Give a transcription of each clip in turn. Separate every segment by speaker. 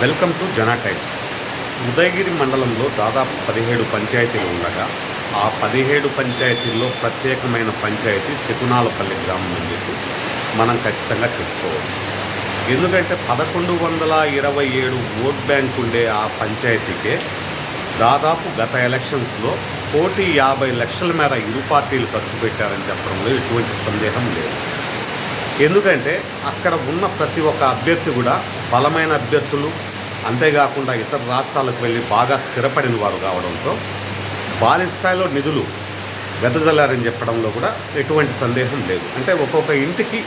Speaker 1: Welcome to జనా times. Udayagiri మండలంలో దాదాపు 17 పంచాయతీలు ఉండగా ఆ 17 పంచాయతీల్లో ప్రత్యేకమైన పంచాయతీ శకునాలపల్లి గ్రామం అని చెప్పి మనం ఖచ్చితంగా చెప్పుకోవచ్చు. ఎందుకంటే 1127 ఓట్ బ్యాంక్ ఉండే ఆ పంచాయతీకే దాదాపు గత ఎలక్షన్స్లో 1,50 లక్షల మేర ఇరు పార్టీలు ఖర్చు పెట్టారని చెప్పడంలో ఎటువంటి సందేహం లేదు. ఎందుకంటే అక్కడ ఉన్న ప్రతి ఒక్క అభ్యర్థి కూడా బలమైన అభ్యర్థులు, అంతేకాకుండా ఇతర రాష్ట్రాలకు వెళ్ళి బాగా స్థిరపడిన వారు కావడంతో భారీ స్థాయిలో నిధులు వెదజల్లారని చెప్పడంలో కూడా ఎటువంటి సందేహం లేదు. అంటే ఒక్కొక్క ఇంటికి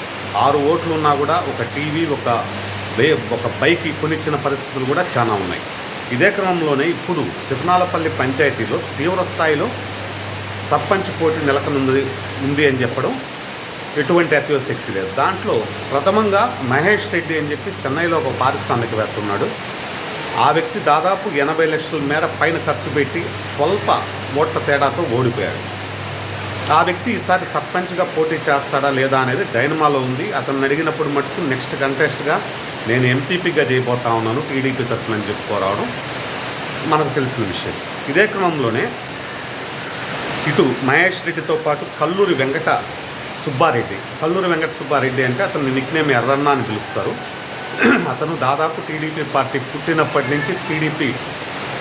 Speaker 1: 6 ఓట్లు ఉన్నా కూడా ఒక టీవీ, ఒక బైక్ కొనిచ్చిన పరిస్థితులు కూడా చాలా ఉన్నాయి. ఇదే క్రమంలోనే ఇప్పుడు శకునాలపల్లి పంచాయతీలో తీవ్ర స్థాయిలో సర్పంచ్ పోటీ ఉంది అని చెప్పడం ఎటువంటి అతిశక్తి లేదు. దాంట్లో ప్రథమంగా మహేష్ రెడ్డి అని చెప్పి చెన్నైలో ఒక పారిశ్రామికవేత్త ఉన్నాడు. ఆ వ్యక్తి దాదాపు 80 లక్షల మేర పైన ఖర్చు పెట్టి స్వల్ప ఓట్ల తేడాతో ఓడిపోయాడు. ఆ వ్యక్తి ఈసారి సర్పంచ్గా పోటీ చేస్తాడా లేదా అనేది డైనమాలో ఉంది. అతను అడిగినప్పుడు మటుకు నెక్స్ట్ కంటెస్ట్గా నేను ఎంపీపీగా చేయబోతా ఉన్నాను టీడీపీ తరఫునని చెప్పుకోరావడం మనకు తెలిసిన విషయం. ఇదే క్రమంలోనే ఇటు మహేష్ రెడ్డితో పాటు కల్లూరి వెంకట సుబ్బారెడ్డి అంటే అతను నిక్నేమ్ ఎర్రన్న అని పిలుస్తారు. అతను దాదాపు టీడీపీ పార్టీ పుట్టినప్పటి నుంచి టీడీపీ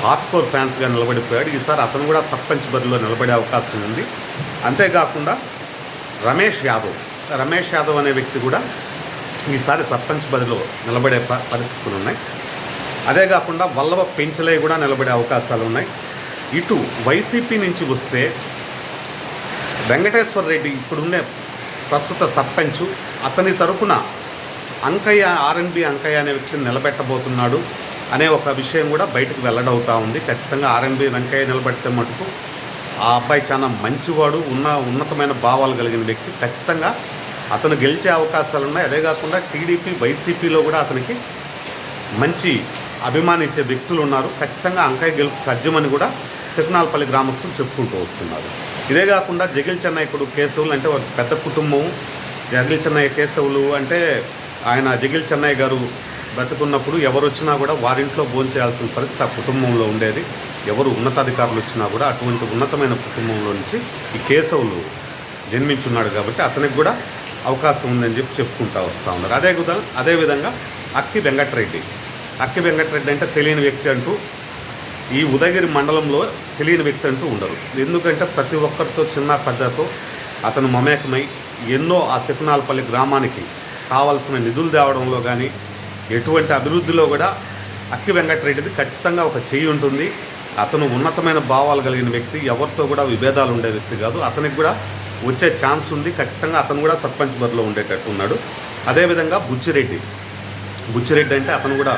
Speaker 1: హార్డ్కోర్ ఫ్యాన్స్గా నిలబడిపోయాడు. ఈసారి అతను కూడా సర్పంచ్ బరిలో నిలబడే అవకాశం ఉంది. అంతేకాకుండా రమేష్ యాదవ్ అనే వ్యక్తి కూడా ఈసారి సర్పంచ్ బరిలో నిలబడే పరిస్థితులు ఉన్నాయి. అదే కాకుండా వల్లభ పెంచలయ్య కూడా నిలబడే అవకాశాలు ఉన్నాయి. ఇటు వైసీపీ నుంచి వస్తే వెంకటేశ్వర రెడ్డి ఇప్పుడున్నే ప్రస్తుత సర్పంచు, అతని తరపున ఆర్ఎన్బి అంకయ్య అనే వ్యక్తిని నిలబెట్టబోతున్నాడు అనే ఒక విషయం కూడా బయటకు వెల్లడవుతూ ఉంది. ఖచ్చితంగా ఆర్ఎన్బి వెంకయ్య నిలబెడితే మటుకు ఆ అబ్బాయి చాలా మంచివాడు, ఉన్నతమైన భావాలు కలిగిన వ్యక్తి. ఖచ్చితంగా అతను గెలిచే అవకాశాలు ఉన్నాయి. అదే కాకుండా టీడీపీ, వైసీపీలో కూడా అతనికి మంచి అభిమానించే వ్యక్తులు ఉన్నారు. ఖచ్చితంగా అంకయ్య గెలుపు తథ్యమని కూడా శకునాలపల్లి గ్రామస్తులు చెప్పుకుంటూ వస్తున్నారు. ఇదే కాకుండా జగిల్ చెన్నయ్యకుడు కేశవులు అంటే ఒక పెద్ద కుటుంబం. జగిల్ చెన్నయ్య కేశవులు అంటే ఆయన జగిల్ చెన్నయ్య గారు బ్రతుకున్నప్పుడు ఎవరు వచ్చినా కూడా వారింట్లో భోంచేయాల్సిన పరిస్థితి ఆ కుటుంబంలో ఉండేది. ఎవరు ఉన్నతాధికారులు వచ్చినా కూడా అటువంటి ఉన్నతమైన కుటుంబంలో నుంచి ఈ కేశవులు జన్మించున్నాడు కాబట్టి అతనికి కూడా అవకాశం ఉందని చెప్పి చెప్పుకుంటూ వస్తూ ఉన్నారు. అదేవిధంగా అక్కి వెంకటరెడ్డి అంటే తెలియని వ్యక్తి అంటూ ఈ ఉదయగిరి మండలంలో తెలియని వ్యక్తి అంటూ ఉండరు. ఎందుకంటే ప్రతి ఒక్కరితో చిన్న పెద్దతో అతను మమేకమై ఎన్నో ఆ శకునాలపల్లి గ్రామానికి కావాల్సిన నిధులు తేవడంలో కానీ ఎటువంటి అభివృద్ధిలో కూడా అక్కి వెంకటరెడ్డిది ఖచ్చితంగా ఒక చెయ్యి ఉంటుంది. అతను ఉన్నతమైన భావాలు కలిగిన వ్యక్తి, ఎవరితో కూడా విభేదాలు ఉండే వ్యక్తి కాదు. అతనికి కూడా వచ్చే ఛాన్స్ ఉంది. ఖచ్చితంగా అతను కూడా సర్పంచ్ బరిలో ఉండేటట్టు ఉన్నాడు. అదేవిధంగా బుచ్చిరెడ్డి అంటే అతను కూడా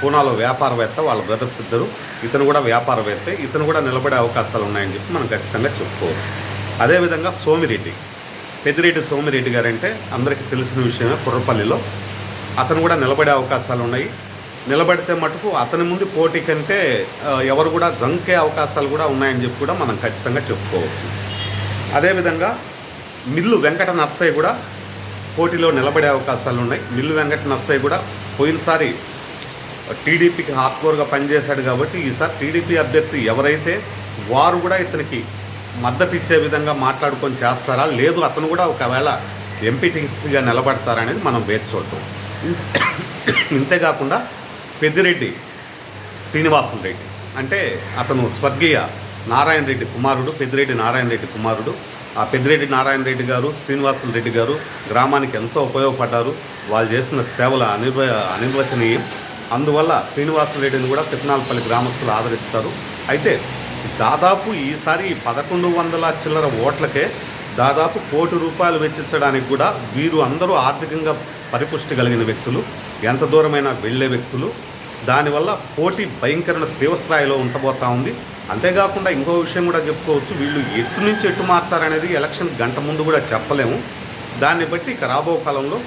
Speaker 1: పూనాలో వ్యాపారవేత్త, వాళ్ళ బ్రదర్స్ ఇద్దరు. ఇతను కూడా వ్యాపారవేత్తే, ఇతను కూడా నిలబడే అవకాశాలు ఉన్నాయని చెప్పి మనం ఖచ్చితంగా చెప్పుకోవచ్చు. అదేవిధంగా పెద్దిరెడ్డి సోమిరెడ్డి గారంటే అందరికీ తెలిసిన విషయమే. కుర్రపల్లిలో అతను కూడా నిలబడే అవకాశాలు ఉన్నాయి. నిలబడితే మటుకు అతని ముందు పోటీ కంటే ఎవరు కూడా జంకే అవకాశాలు కూడా ఉన్నాయని చెప్పి కూడా మనం ఖచ్చితంగా చెప్పుకోవచ్చు. అదేవిధంగా మిల్లు వెంకట నర్సయ్య కూడా పోటీలో నిలబడే అవకాశాలు ఉన్నాయి. మిల్లు వెంకట నర్సయ్య కూడా పోయినసారి టీడీపీకి హార్డ్కోర్గా పనిచేశాడు కాబట్టి ఈసారి టీడీపీ అభ్యర్థి ఎవరైతే వారు కూడా ఇతనికి మద్దతు ఇచ్చే విధంగా మాట్లాడుకొని చేస్తారా, లేదు అతను కూడా ఒకవేళ ఎంపీటీసీగా నిలబడతారా అనేది మనం వేచి చూద్దాం. ఇంతేకాకుండా పెద్దిరెడ్డి శ్రీనివాసులు రెడ్డి అంటే అతను స్వర్గీయ నారాయణ రెడ్డి కుమారుడు, పెద్దిరెడ్డి నారాయణ రెడ్డి కుమారుడు. ఆ పెద్దిరెడ్డి నారాయణ రెడ్డి గారు, శ్రీనివాసులు రెడ్డి గారు గ్రామానికి ఎంతో ఉపయోగపడ్డారు. వాళ్ళు చేసిన సేవల అనిర్వచనీయం. అందువల్ల శ్రీనివాసులు రెడ్డిని కూడా శకునాలపల్లి గ్రామస్తులు ఆదరిస్తారు. అయితే దాదాపు ఈసారి 1100 చిల్లర ఓట్లకే దాదాపు ₹1 కోటి వెచ్చించడానికి కూడా వీరు అందరూ ఆర్థికంగా పరిపుష్టి కలిగిన వ్యక్తులు, ఎంత దూరమైనా వెళ్ళే వ్యక్తులు. దానివల్ల పోటీ భయంకరమైన తీవ్రస్థాయిలో ఉండబోతూ ఉంది. అంతేకాకుండా ఇంకో విషయం కూడా చెప్పుకోవచ్చు, వీళ్ళు ఎటు నుంచి ఎటు మారుతారనేది ఎలక్షన్ గంట ముందు కూడా చెప్పలేము. దాన్ని బట్టి ఇక రాబో కాలంలో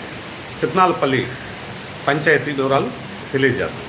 Speaker 1: శకునాలపల్లి పంచాయతీ వివరాలు తెలియజేస్తాం.